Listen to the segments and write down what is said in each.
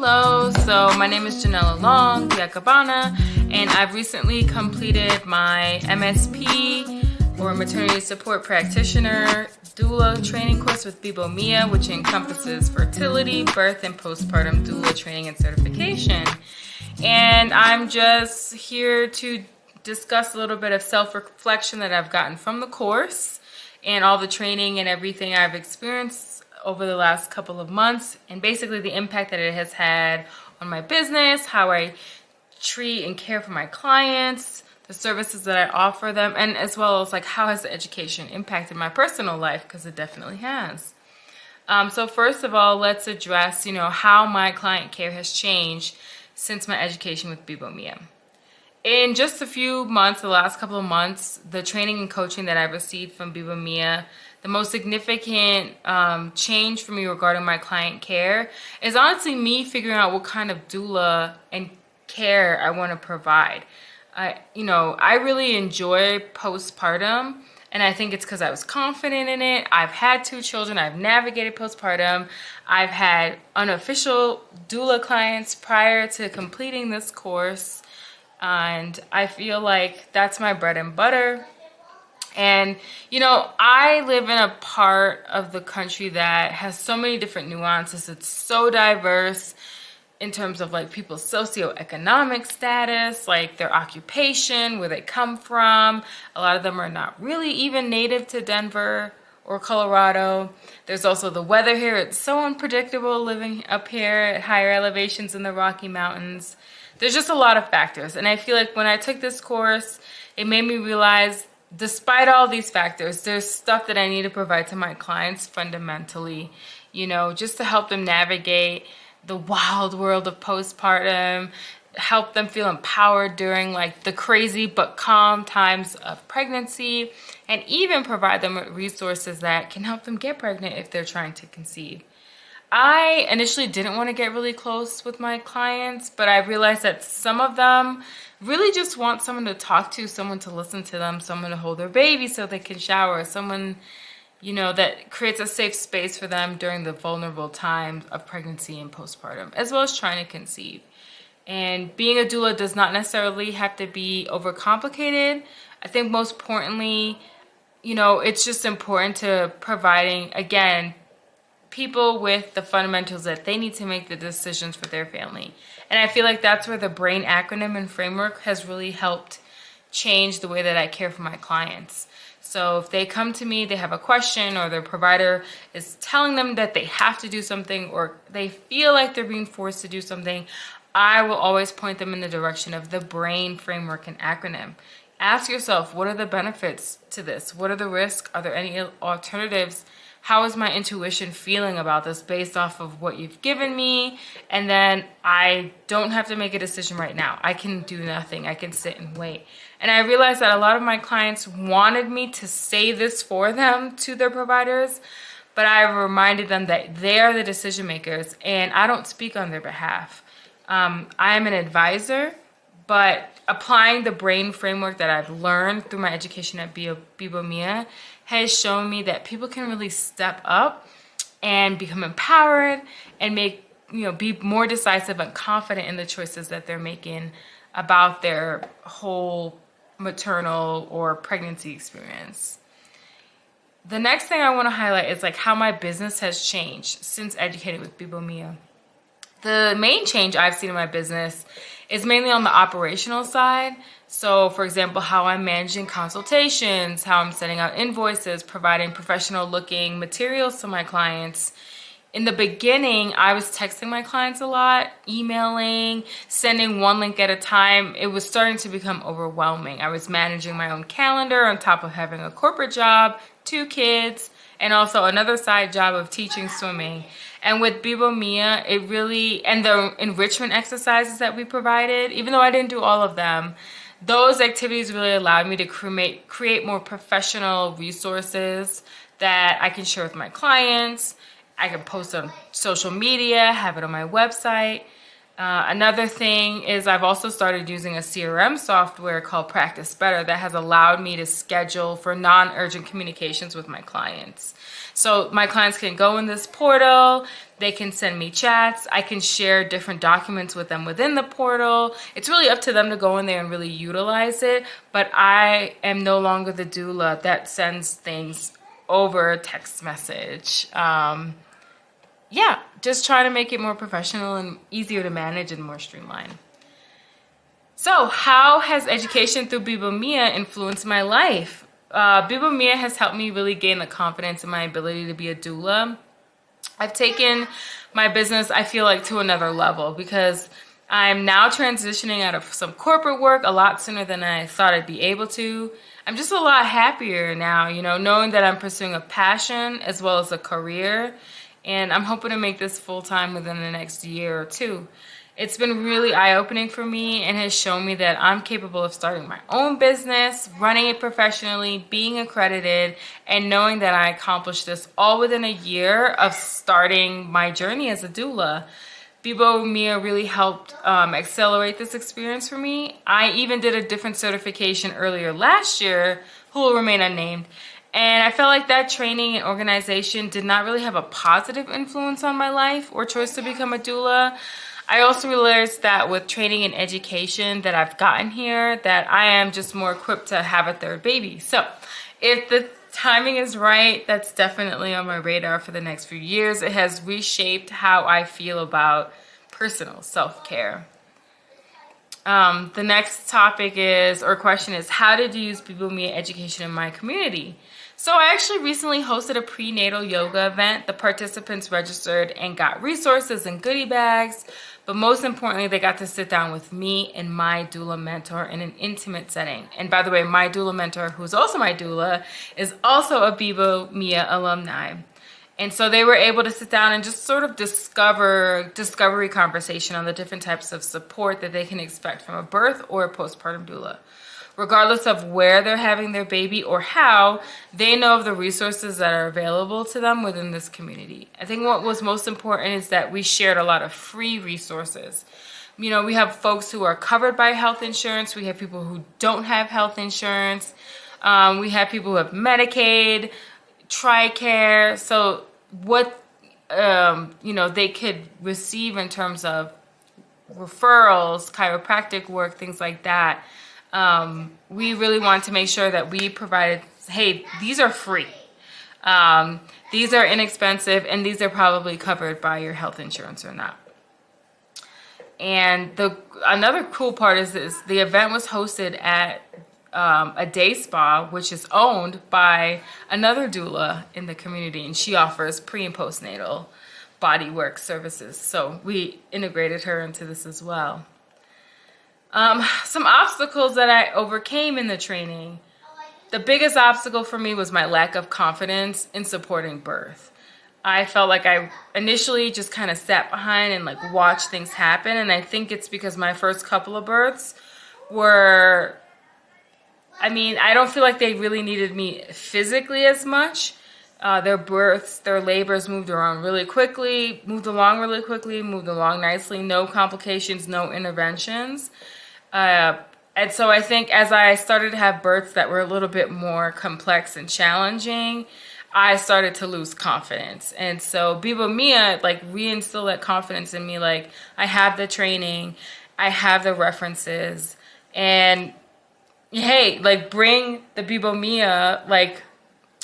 Hello, so my name is Janella Long, Diacabana, and I've recently completed my MSP, or Maternity Support Practitioner, Doula training course with Bebo Mia, which encompasses fertility, birth, and postpartum doula training and certification. And I'm just here to discuss a little bit of self-reflection that I've gotten from the course and all the training and everything I've experienced over the last couple of months, and basically the impact that it has had on my business, how I treat and care for my clients, the services that I offer them, and as well as like how has the education impacted my personal life, because it definitely has. So first of all, let's address, how my client care has changed since my education with Bebo Mia. In just a few months, the last couple of months, the training and coaching that I've received from Bebo Mia, the most significant change for me regarding my client care is honestly me figuring out what kind of doula and care I want to provide. I really enjoy postpartum, and I think it's because I was confident in it. I've had 2 children. I've navigated postpartum. I've had unofficial doula clients prior to completing this course, and I feel like that's my bread and butter. And, I live in a part of the country that has so many different nuances. It's so diverse in terms of like people's socioeconomic status, like their occupation, where they come from. A lot of them are not really even native to Denver or Colorado. There's also the weather here. It's so unpredictable living up here at higher elevations in the Rocky Mountains. There's just a lot of factors. And I feel like when I took this course, it made me realize, despite all these factors, there's stuff that I need to provide to my clients fundamentally, just to help them navigate the wild world of postpartum, help them feel empowered during like the crazy but calm times of pregnancy, and even provide them with resources that can help them get pregnant if they're trying to conceive. I initially didn't want to get really close with my clients, but I realized that some of them really just want someone to talk to, someone to listen to them, someone to hold their baby so they can shower, someone, that creates a safe space for them during the vulnerable times of pregnancy and postpartum, as well as trying to conceive. And being a doula does not necessarily have to be overcomplicated. I think most importantly, it's just important to providing, again, people with the fundamentals that they need to make the decisions for their family. And I feel like that's where the BRAIN acronym and framework has really helped change the way that I care for my clients. So if they come to me, they have a question, or their provider is telling them that they have to do something, or they feel like they're being forced to do something, I will always point them in the direction of the BRAIN framework and acronym. Ask yourself, what are the benefits to this? What are the risks? Are there any alternatives? How is my intuition feeling about this based off of what you've given me? And then I don't have to make a decision right now. I can do nothing. I can sit and wait. And I realized that a lot of my clients wanted me to say this for them to their providers, but I reminded them that they are the decision makers and I don't speak on their behalf. I am an advisor, but applying the BRAIN framework that I've learned through my education at Bebo Mia has shown me that people can really step up and become empowered and be more decisive and confident in the choices that they're making about their whole maternal or pregnancy experience. The next thing I want to highlight is like how my business has changed since educating with Bebo Mia. The main change I've seen in my business is mainly on the operational side. So, for example, how I'm managing consultations, how I'm sending out invoices, providing professional-looking materials to my clients. In the beginning, I was texting my clients a lot, emailing, sending one link at a time. It was starting to become overwhelming. I was managing my own calendar on top of having a corporate job, 2 kids, and also another side job of teaching swimming. And with Bebo Mia, and the enrichment exercises that we provided, even though I didn't do all of them, those activities really allowed me to create more professional resources that I can share with my clients. I can post on social media, have it on my website. Another thing is I've also started using a CRM software called Practice Better that has allowed me to schedule for non-urgent communications with my clients. So my clients can go in this portal, they can send me chats, I can share different documents with them within the portal. It's really up to them to go in there and really utilize it, but I am no longer the doula that sends things over text message. Yeah, just trying to make it more professional and easier to manage and more streamlined. So how has education through Bebo Mia influenced my life? Bebo Mia has helped me really gain the confidence in my ability to be a doula. I've taken my business, I feel like, to another level because I'm now transitioning out of some corporate work a lot sooner than I thought I'd be able to. I'm just a lot happier now, you know, knowing that I'm pursuing a passion as well as a career. And I'm hoping to make this full-time within the next year or two. It's been really eye-opening for me and has shown me that I'm capable of starting my own business, running it professionally, being accredited, and knowing that I accomplished this all within a year of starting my journey as a doula. Bebo Mia really helped accelerate this experience for me. I even did a different certification earlier last year, who will remain unnamed. And I felt like that training and organization did not really have a positive influence on my life or choice to become a doula. I also realized that with training and education that I've gotten here, that I am just more equipped to have a third baby. So if the timing is right, that's definitely on my radar for the next few years. It has reshaped how I feel about personal self-care. The next topic is, or question is, how did you use Bebo Mia education in my community? So I actually recently hosted a prenatal yoga event. The participants registered and got resources and goodie bags, but most importantly, they got to sit down with me and my doula mentor in an intimate setting. And by the way, my doula mentor, who's also my doula, is also a Bebo Mia alumni. And so they were able to sit down and just sort of discovery conversation on the different types of support that they can expect from a birth or a postpartum doula. Regardless of where they're having their baby or how, they know of the resources that are available to them within this community. I think what was most important is that we shared a lot of free resources. You know, we have folks who are covered by health insurance. We have people who don't have health insurance. We have people who have Medicaid, TRICARE. So what, they could receive in terms of referrals, chiropractic work, things like that. We really want to make sure that we provided, hey, these are free. These are inexpensive, and these are probably covered by your health insurance or not. And another cool part is this, the event was hosted at a day spa, which is owned by another doula in the community, and she offers pre and postnatal body work services. So we integrated her into this as well. Some obstacles that I overcame in the training. The biggest obstacle for me was my lack of confidence in supporting birth. I felt like I initially just kind of sat behind and like watched things happen. And I think it's because my first couple of births were, I don't feel like they really needed me physically as much. Their births, their labors moved along really quickly, moved along nicely, no complications, no interventions. And so I think as I started to have births that were a little bit more complex and challenging, I started to lose confidence. And so Bebo Mia reinstilled that confidence in me. Like, I have the training, I have the references, and hey, bring the Bebo Mia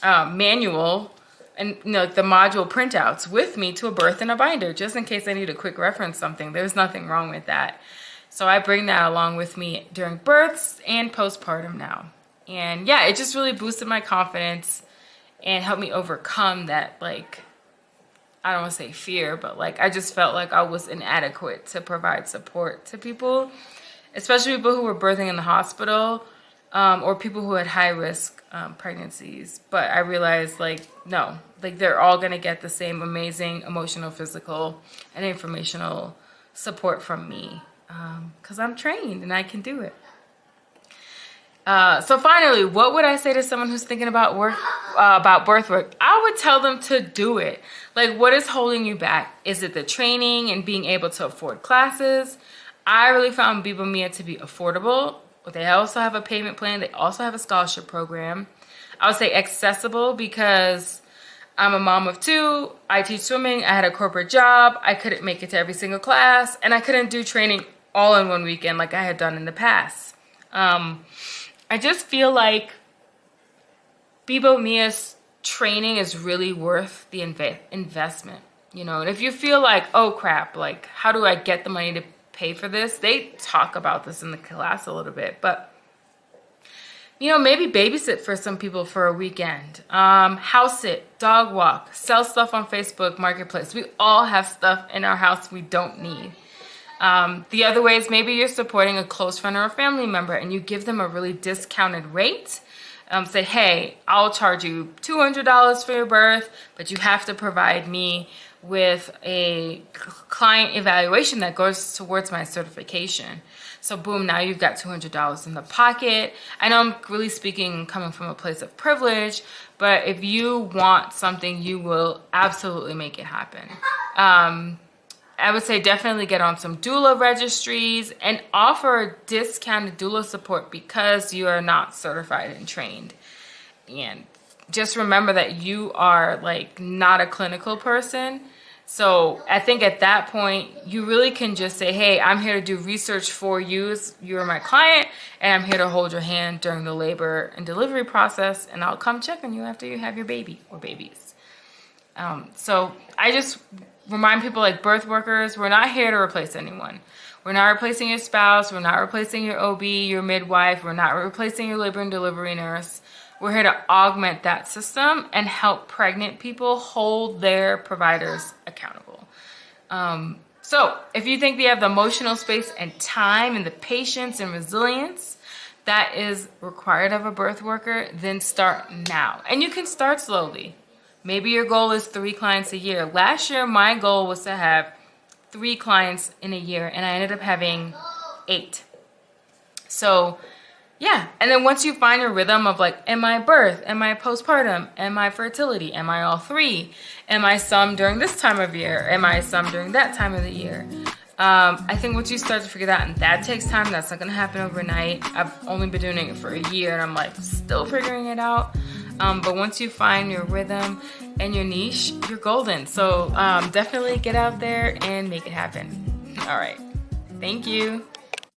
manual and the module printouts with me to a birth in a binder, just in case I need a quick reference something. There's nothing wrong with that. So I bring that along with me during births and postpartum now. And yeah, it just really boosted my confidence and helped me overcome that, I don't want to say fear, but I just felt like I was inadequate to provide support to people, especially people who were birthing in the hospital, or people who had high risk pregnancies. But I realized no, they're all going to get the same amazing emotional, physical, and informational support from me. Because I'm trained and I can do it. So finally, what would I say to someone who's thinking about birth work? I would tell them to do it. Like, what is holding you back? Is it the training and being able to afford classes? I really found Bebo Mia to be affordable. They also have a payment plan. They also have a scholarship program. I would say accessible because I'm a mom of 2. I teach swimming. I had a corporate job. I couldn't make it to every single class, and I couldn't do training all in one weekend like I had done in the past. I just feel like Bebo Mia's training is really worth the investment, you know. And if you feel like, oh crap, like how do I get the money to pay for this? They talk about this in the class a little bit, but you know, maybe babysit for some people for a weekend, house sit, dog walk, sell stuff on Facebook Marketplace. We all have stuff in our house we don't need. The other way is maybe you're supporting a close friend or a family member and you give them a really discounted rate. Say, hey, I'll charge you $200 for your birth, but you have to provide me with a client evaluation that goes towards my certification. So boom, now you've got $200 in the pocket. I know I'm really speaking coming from a place of privilege, but if you want something, you will absolutely make it happen. I would say definitely get on some doula registries and offer discounted doula support because you are not certified and trained. And just remember that you are like not a clinical person. So I think at that point, you really can just say, hey, I'm here to do research for you. You're my client, and I'm here to hold your hand during the labor and delivery process, and I'll come check on you after you have your baby or babies. So I just remind people, like birth workers, we're not here to replace anyone. We're not replacing your spouse. We're not replacing your OB, your midwife. We're not replacing your labor and delivery nurse. We're here to augment that system and help pregnant people hold their providers accountable. So if you think they have the emotional space and time and the patience and resilience that is required of a birth worker, then start now. And you can start slowly. Maybe your goal is 3 clients a year. Last year, my goal was to have 3 clients in a year, and I ended up having 8. So, yeah. And then once you find your rhythm of like, am I birth? Am I postpartum? Am I fertility? Am I all 3? Am I some during this time of year? Am I some during that time of the year? I think once you start to figure that out, and that takes time, that's not going to happen overnight. I've only been doing it for a year, and I'm like still figuring it out. But once you find your rhythm and your niche, you're golden. So definitely get out there and make it happen. All right. Thank you.